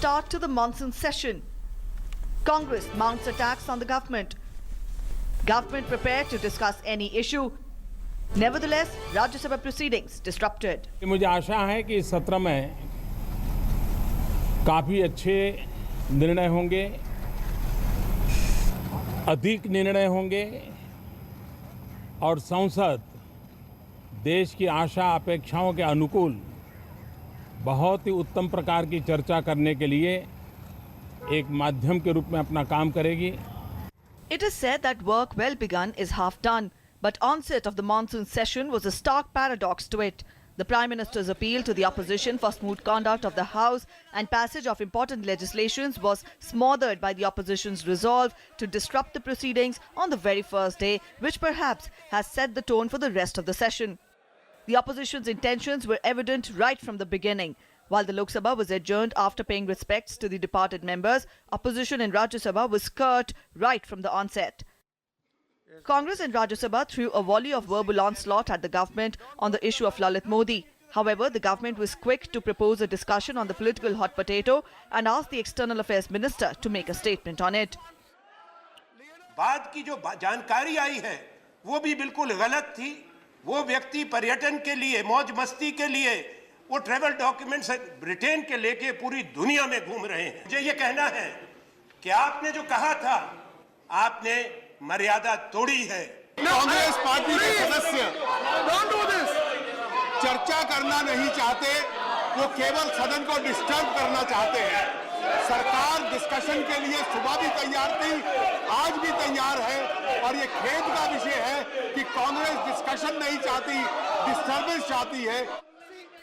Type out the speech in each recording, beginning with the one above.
start to the monsoon session. Congress mounts attacks on the government. Government prepared to discuss any issue. Nevertheless, Rajya Sabha proceedings disrupted. मुझे आशा है कि इस सत्र में काफी अच्छे निर्णय होंगे, अधिक निर्णय होंगे और संसद देश की आशा अपेक्षाओं के अनुकूल बहुत ही उत्तम प्रकार की चर्चा करने के लिए एक माध्यम के रूप में अपना काम करेगी. It is said that work well begun is half done, but onset of the monsoon session was a stark paradox to it. The Prime Minister's appeal to the opposition for smooth conduct of the House and passage of important legislations was smothered by the opposition's resolve to disrupt the proceedings on the very first day, which perhaps has set the tone for the rest of the session. The opposition's intentions were evident right from the beginning. While the Lok Sabha was adjourned after paying respects to the departed members, opposition in Rajya Sabha was curt right from the onset. Congress in Rajya Sabha threw a volley of verbal onslaught at the government on the issue of Lalit Modi. However, the government was quick to propose a discussion on the political hot potato and asked the External Affairs Minister to make a statement on it. बाद की जो जानकारी आई है वो भी बिल्कुल गलत थी. वो व्यक्ति पर्यटन के लिए, मौज मस्ती के लिए वो ट्रैवल डॉक्यूमेंट्स ब्रिटेन के लेके पूरी दुनिया में घूम रहे हैं. मुझे ये कहना है कि आपने जो कहा था आपने मर्यादा तोड़ी है. कांग्रेस पार्टी के सदस्य चर्चा करना नहीं चाहते, वो केवल सदन को डिस्टर्ब करना चाहते हैं. सरकार डिस्कशन के लिए सुबह भी तैयार थी, आज भी तैयार है और ये खेद का विषय है कि कांग्रेस डिस्कशन नहीं चाहती, डिस्टर्बेंस चाहती है.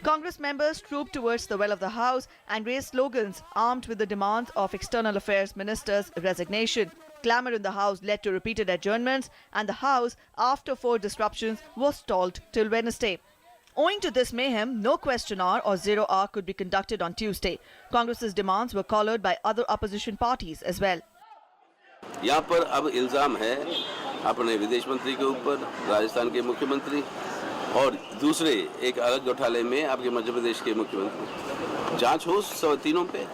Congress members trooped towards the well of the House and raised slogans armed with the demands of External Affairs Minister's resignation. Clamour in the House led to repeated adjournments, and the House, after 4 disruptions, was stalled till Wednesday. Owing to this mayhem, no question hour or zero hour could be conducted on Tuesday. Congress's demands were collared by other opposition parties as well. यहाँ पर अब इल्जाम है अपने विदेश मंत्री के ऊपर, राजस्थान के मुख्यमंत्री और दूसरे एक अलग घोटाले में आपके मध्य प्रदेश के मुख्यमंत्री. जांच हो सब तीनों पे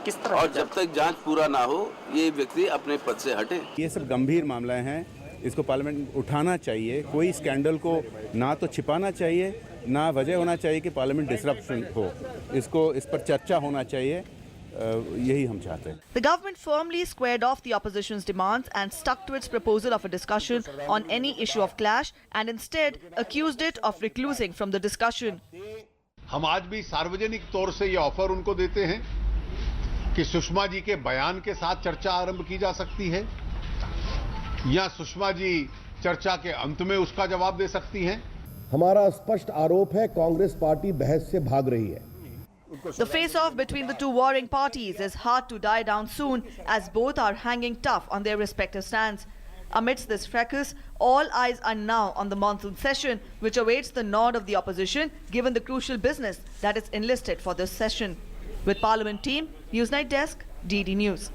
किस तरह, और जब तक जांच पूरा ना हो ये व्यक्ति अपने पद से हटे. ये सब गंभीर मामला हैं, इसको पार्लियामेंट उठाना चाहिए. कोई स्कैंडल को ना तो छिपाना चाहिए, ना वजह होना चाहिए कि पार्लियामेंट डिसरप्शन हो. इस पर चर्चा होना चाहिए, यही हम चाहते हैं. The government firmly squared off the opposition's demands and stuck to its proposal of a discussion on any issue of clash and instead accused it of reclusing from the discussion. हम आज भी सार्वजनिक तौर से ये ऑफर उनको देते हैं कि सुषमा जी के बयान के साथ चर्चा आरंभ की जा सकती है या सुषमा जी चर्चा के अंत में उसका जवाब दे सकती हैं. हमारा स्पष्ट आरोप है कांग्रेस पार्टी बहस से भाग रही है. The face-off between the two warring parties is hard to die down soon as both are hanging tough on their respective stands. Amidst this fracas, all eyes are now on the monsoon session, which awaits the nod of the opposition given the crucial business that is enlisted for this session. With Parliament team, Newsnight Desk, DD News.